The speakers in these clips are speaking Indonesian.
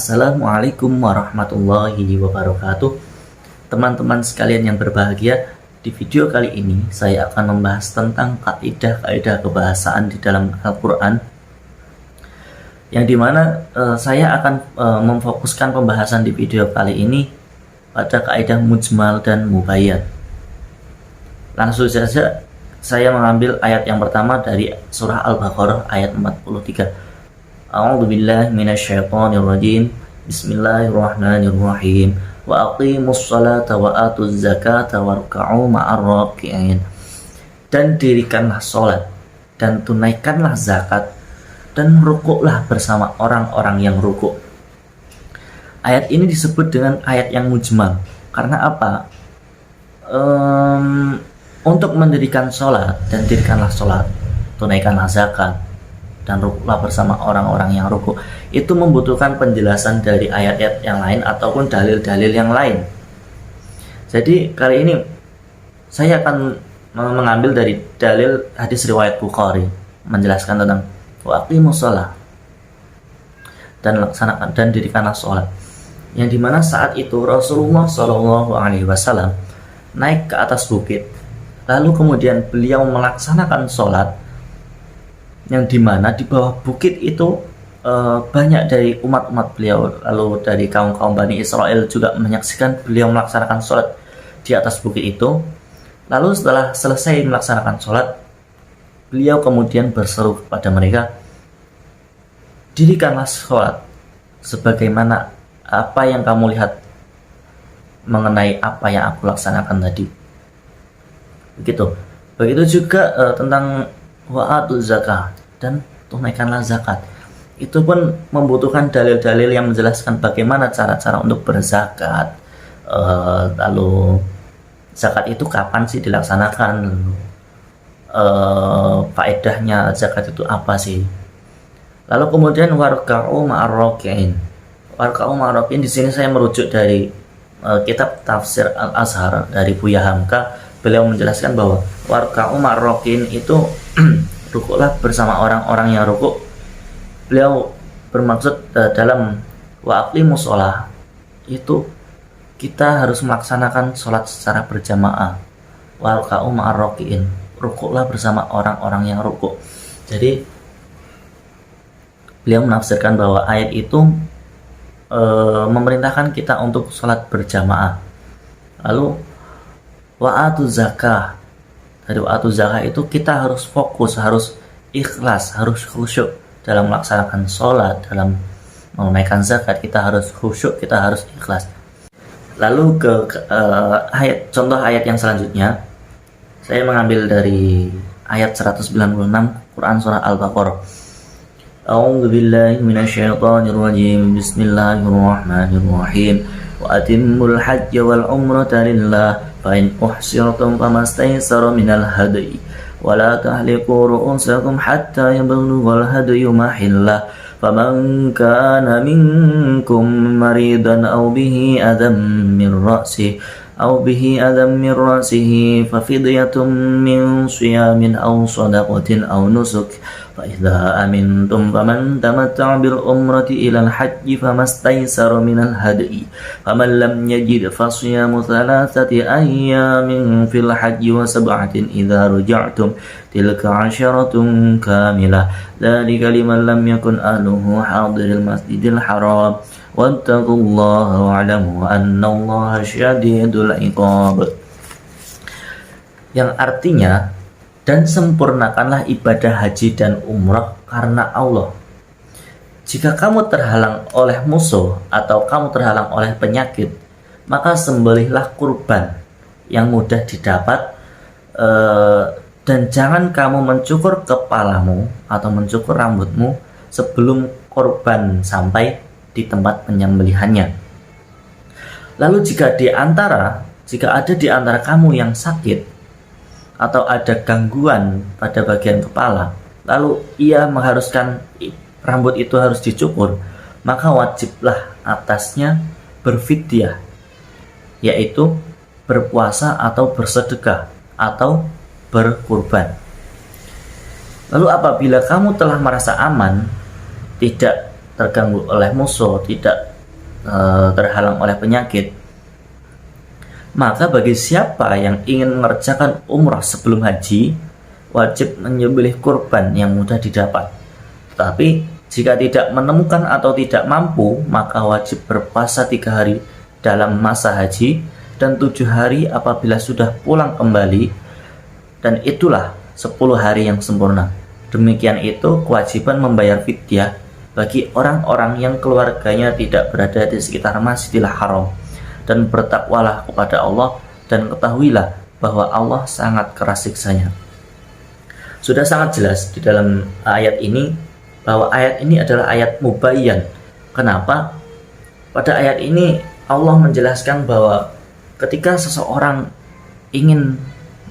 Assalamualaikum warahmatullahi wabarakatuh. Teman-teman sekalian yang berbahagia, di video kali ini saya akan membahas tentang kaidah-kaidah kebahasaan di dalam Al-Quran, yang dimana saya akan memfokuskan pembahasan di video kali ini pada kaidah mujmal dan mubayyad. Langsung saja saya mengambil ayat yang pertama dari surah Al-Baqarah ayat 43. A'udzubillahi minasyaitonirrajim. Bismillahirrahmanirrahim. Wa aqimus salata wa atuz zakata warka'u ma'ar raki'in. Dan dirikanlah salat dan tunaikanlah zakat dan rukuklah bersama orang-orang yang rukuk. Ayat ini disebut dengan ayat yang mujmal. Karena apa? Untuk mendirikan salat dan dirikanlah salat, tunaikanlah zakat dan rukuklah bersama orang-orang yang rukuk, itu membutuhkan penjelasan dari ayat-ayat yang lain ataupun dalil-dalil yang lain. Jadi kali ini saya akan mengambil dari dalil hadis riwayat Bukhari menjelaskan tentang wa aqimus shalah dan laksanakan dan dirikanlah sholat, yang dimana saat itu Rasulullah SAW naik ke atas bukit, lalu kemudian beliau melaksanakan sholat, yang dimana di bawah bukit itu banyak dari umat-umat beliau, lalu dari kaum-kaum Bani Israel juga menyaksikan beliau melaksanakan sholat di atas bukit itu. Lalu setelah selesai melaksanakan sholat, beliau kemudian berseru kepada mereka, dirikanlah sholat sebagaimana apa yang kamu lihat mengenai apa yang aku laksanakan tadi. Begitu juga tentang wa'atuz zakah dan tunaikanlah zakat. Itu pun membutuhkan dalil-dalil yang menjelaskan bagaimana cara-cara untuk berzakat, lalu zakat itu kapan sih dilaksanakan, faedahnya zakat itu apa sih. Lalu kemudian warka'u ma'ar raki'in. Warka'u ma'ar raki'in di sini saya merujuk dari kitab Tafsir Al-Azhar dari Buya Hamka. Beliau menjelaskan bahwa warka'u ma'ar raki'in itu rukuklah bersama orang-orang yang rukuk. Beliau bermaksud dalam wa aqimus shalah itu kita harus melaksanakan sholat secara berjamaah. Warka'u ma'ar raki'in, rukuklah bersama orang-orang yang rukuk. Jadi beliau menafsirkan bahwa ayat itu memerintahkan kita untuk sholat berjamaah. Lalu wa'atuz zakah, dari wa'atuz zakah itu kita harus fokus, harus ikhlas, harus khusyuk dalam melaksanakan sholat, dalam menunaikan zakat kita harus khusyuk, kita harus ikhlas. Lalu contoh ayat yang selanjutnya saya mengambil dari ayat 196 Quran surah Al-Baqarah. A'udzubillahi minasyaitonirrajim. Bismillahirrahmanirrahim. Wa atimmul hajja wal umrata lillah fa in uhsirtum famastaysara minal hadyi wa la tahliqu ru'usakum hatta yablughal hadyu mahillah faman kana minkum maridan aw bihi adam min ra'sihi fa fidyatun min siyamin aw sadaqatin aw nusuk fa idza amintum faman tamatta'a bil umrati ila al hajji famastaysara minal hadyi faman lam yajid fa siyamu thalathati ayyamin fil hajji wa sab'atin idza raja'tum tilka 'asharatun kamilah dzalika liman lam yakun ahluhu hadiril masjidil haram wattaqullaha wa'lamu annallaha syadidul 'iqab. Yang artinya, dan sempurnakanlah ibadah haji dan umrah karena Allah. Jika kamu terhalang oleh musuh atau kamu terhalang oleh penyakit, maka sembelihlah kurban yang mudah didapat, dan jangan kamu mencukur kepalamu atau mencukur rambutmu sebelum kurban sampai di tempat penyembelihannya. Lalu jika ada di antara kamu yang sakit atau ada gangguan pada bagian kepala, lalu ia mengharuskan rambut itu harus dicukur, maka wajiblah atasnya berfidyah, yaitu berpuasa atau bersedekah atau berkurban. Lalu apabila kamu telah merasa aman, tidak terganggu oleh musuh, tidak terhalang oleh penyakit, maka bagi siapa yang ingin mengerjakan umrah sebelum haji, wajib menyembelih kurban yang mudah didapat. Tetapi jika tidak menemukan atau tidak mampu, maka wajib berpuasa 3 hari dalam masa haji dan 7 hari apabila sudah pulang kembali, dan itulah 10 hari yang sempurna. Demikian itu kewajiban membayar fidyah bagi orang-orang yang keluarganya tidak berada di sekitar Masjidil Haram. Dan bertakwalah kepada Allah dan ketahuilah bahwa Allah sangat keras siksanya. Sudah sangat jelas di dalam ayat ini bahwa ayat ini adalah ayat mubayyan. Kenapa? Pada ayat ini Allah menjelaskan bahwa ketika seseorang ingin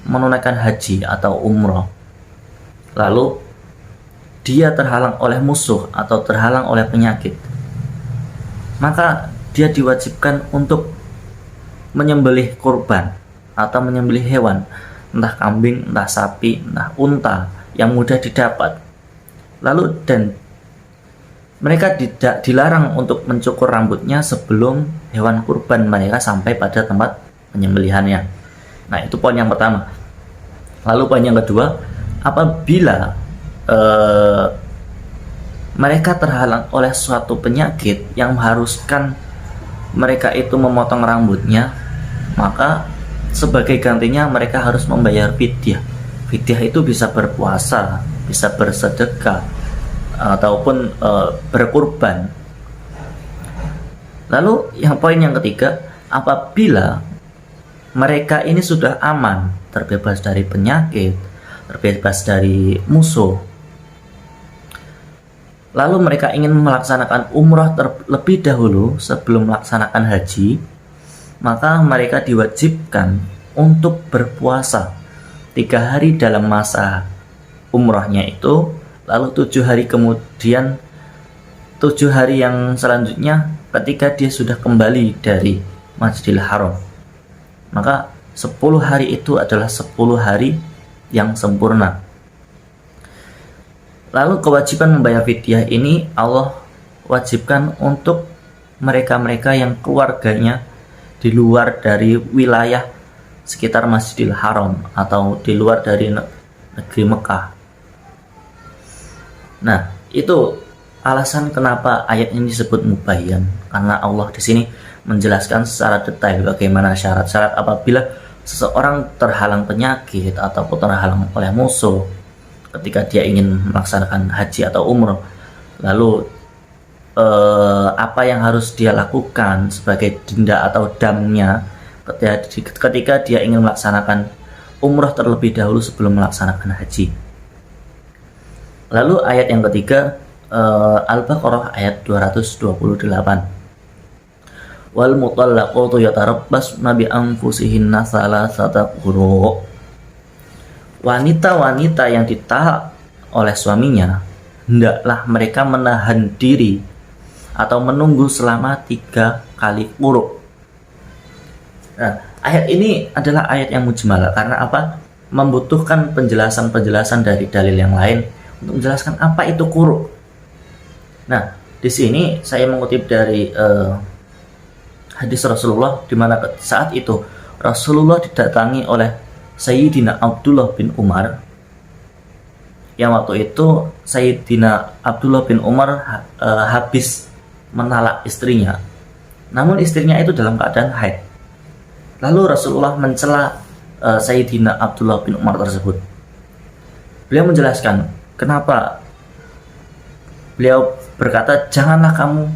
menunaikan haji atau umroh, lalu dia terhalang oleh musuh atau terhalang oleh penyakit, maka dia diwajibkan untuk menyembelih kurban atau menyembelih hewan, entah kambing, entah sapi, entah unta yang mudah didapat. Lalu dan mereka tidak dilarang untuk mencukur rambutnya sebelum hewan kurban mereka sampai pada tempat penyembelihannya. Nah, itu poin yang pertama. Lalu poin yang kedua, apabila mereka terhalang oleh suatu penyakit yang mengharuskan mereka itu memotong rambutnya, maka sebagai gantinya mereka harus membayar fidyah. Fidyah itu bisa berpuasa, bisa bersedekah, ataupun berkurban. Lalu yang poin yang ketiga, apabila mereka ini sudah aman, terbebas dari penyakit, terbebas dari musuh, lalu mereka ingin melaksanakan umrah terlebih dahulu sebelum melaksanakan haji, maka mereka diwajibkan untuk berpuasa 3 hari dalam masa umrahnya itu, lalu 7 hari kemudian, 7 hari yang selanjutnya ketika dia sudah kembali dari Masjidil Haram. Maka 10 hari itu adalah 10 hari yang sempurna. Lalu kewajiban membayar fidyah ini Allah wajibkan untuk mereka-mereka yang keluarganya di luar dari wilayah sekitar Masjidil Haram atau di luar dari negeri Mekah. Nah, itu alasan kenapa ayat ini disebut mubayyan, karena Allah di sini menjelaskan secara detail bagaimana syarat-syarat apabila seseorang terhalang penyakit ataupun terhalang oleh musuh ketika dia ingin melaksanakan haji atau umroh. Lalu apa yang harus dia lakukan sebagai denda atau damnya ketika dia ingin melaksanakan umroh terlebih dahulu sebelum melaksanakan haji. Lalu ayat yang ketiga, Al-Baqarah ayat 228. Wal mutallaqatu yatarabbasna bi anfusihinna salasata quru'. Wanita-wanita yang ditalak oleh suaminya, hendaklah mereka menahan diri atau menunggu selama 3 kali quru'. Nah, ayat ini adalah ayat yang mujmalah karena apa? Membutuhkan penjelasan-penjelasan dari dalil yang lain untuk menjelaskan apa itu quru'. Nah, di sini saya mengutip dari hadis Rasulullah, di mana saat itu Rasulullah didatangi oleh Sayyidina Abdullah bin Umar, yang waktu itu Sayyidina Abdullah bin Umar habis menalak istrinya, namun istrinya itu dalam keadaan haid. Lalu Rasulullah mencela Sayyidina Abdullah bin Umar tersebut. Beliau menjelaskan kenapa. Beliau berkata, janganlah kamu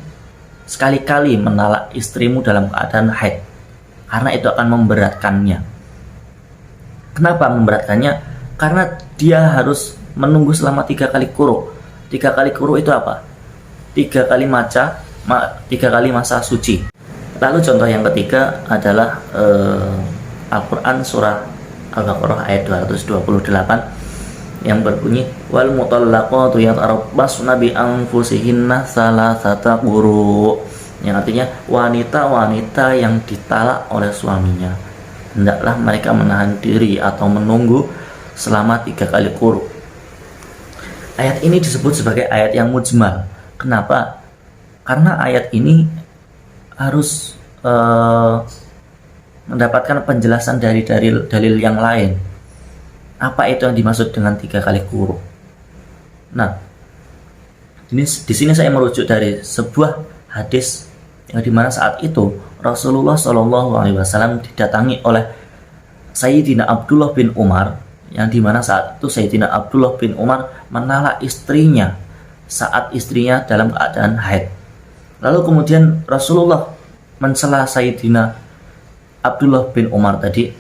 sekali-kali menalak istrimu dalam keadaan haid, karena itu akan memberatkannya. Kenapa memberatkannya? Karena dia harus menunggu selama 3 kali quru'. 3 kali quru' itu apa? 3 kali 3 kali masa suci. Lalu contoh yang ketiga adalah Al-Quran surah Al-Baqarah ayat 228 yang berbunyi wal mutallaqatu yatarabbasna bi anfusihinna salasata quru', yang artinya wanita-wanita yang ditalak oleh suaminya, hendaklah mereka menahan diri atau menunggu selama 3 kali quru'. Ayat ini disebut sebagai ayat yang mujmal. Kenapa? Karena ayat ini harus mendapatkan penjelasan dari dalil yang lain. Apa itu yang dimaksud dengan 3 kali quru? Nah, di sini saya merujuk dari sebuah hadis yang dimana saat itu Rasulullah Shallallahu Alaihi Wasallam didatangi oleh Sayyidina Abdullah bin Umar, yang dimana saat itu Sayyidina Abdullah bin Umar menala istrinya saat istrinya dalam keadaan haid. Lalu kemudian Rasulullah mencela Sayyidina Abdullah bin Umar tadi,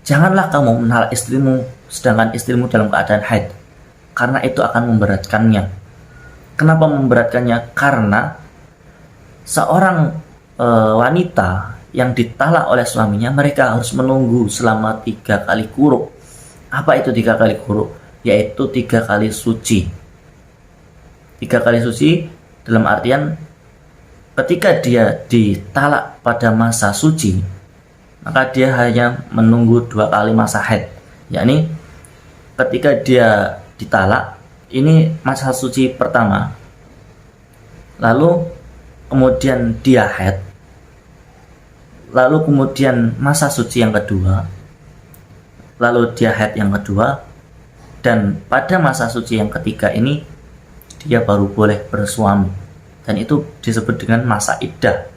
janganlah kamu menala istrimu sedangkan istrimu dalam keadaan haid, karena itu akan memberatkannya. Kenapa memberatkannya? Karena seorang wanita yang ditalak oleh suaminya, mereka harus menunggu selama 3 kali quru. Apa itu 3 kali quru? Yaitu 3 kali suci. 3 kali suci dalam artian ketika dia ditalak pada masa suci, maka dia hanya menunggu 2 kali masa haid. Yakni ketika dia ditalak, ini masa suci pertama, lalu kemudian dia haid, lalu kemudian masa suci yang kedua, lalu dia haid yang kedua, dan pada masa suci yang ketiga ini dia baru boleh bersuami, dan itu disebut dengan masa iddah.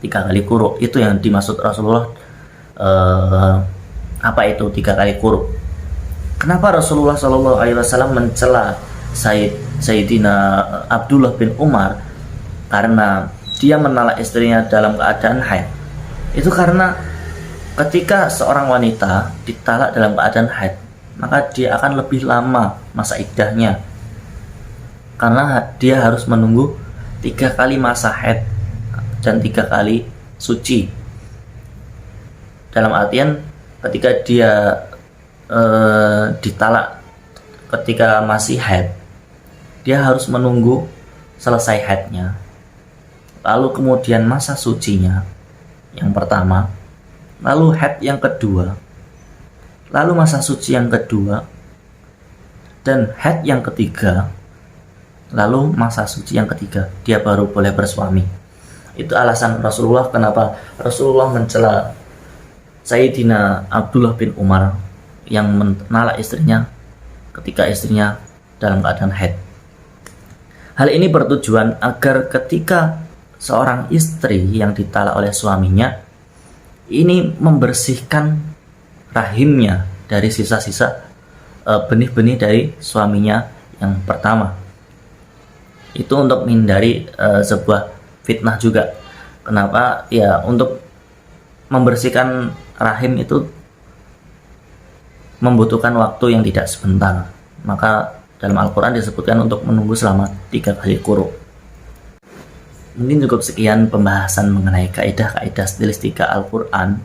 3 kali quru itu yang dimaksud Rasulullah. Apa itu 3 kali quru? Kenapa Rasulullah Shallallahu Alaihi Wasallam mencela Sayyidina Abdullah bin Umar? Karena dia menala istrinya dalam keadaan haid. Itu karena ketika seorang wanita ditalak dalam keadaan haid, maka dia akan lebih lama masa iddahnya, karena dia harus menunggu 3 kali masa haid dan 3 kali suci. Dalam artian ketika dia ditalak ketika masih haid, dia harus menunggu selesai haidnya, lalu kemudian masa sucinya yang pertama, lalu haid yang kedua, lalu masa suci yang kedua, dan haid yang ketiga, lalu masa suci yang ketiga, dia baru boleh bersuami. Itu alasan Rasulullah kenapa Rasulullah mencela Sayyidina Abdullah bin Umar yang menala istrinya ketika istrinya dalam keadaan haid. Hal ini bertujuan agar ketika seorang istri yang ditalak oleh suaminya ini membersihkan rahimnya dari sisa-sisa benih-benih dari suaminya yang pertama. Itu untuk menghindari sebuah fitnah juga. Kenapa? Ya, untuk membersihkan rahim itu membutuhkan waktu yang tidak sebentar. Maka dalam Al-Quran disebutkan untuk menunggu selama 3 kali quru. Mungkin cukup sekian pembahasan mengenai kaidah-kaidah stilistika Al-Quran,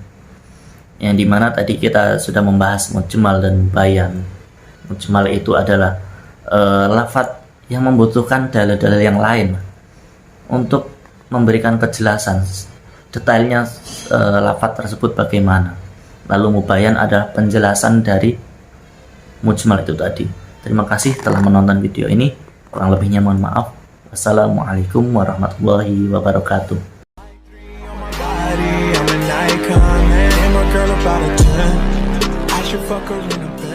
yang dimana tadi kita sudah membahas mujmal dan mubayyan. Mujmal itu adalah lafadz yang membutuhkan dalil-dalil yang lain untuk memberikan kejelasan detailnya lafadz tersebut bagaimana. Lalu mubayyan adalah penjelasan dari mujmal itu tadi. Terima kasih telah menonton video ini. Kurang lebihnya mohon maaf. Wassalamualaikum warahmatullahi wabarakatuh. I'm an icon, man. I'm a girl about a 10. I should fuck her in a bed.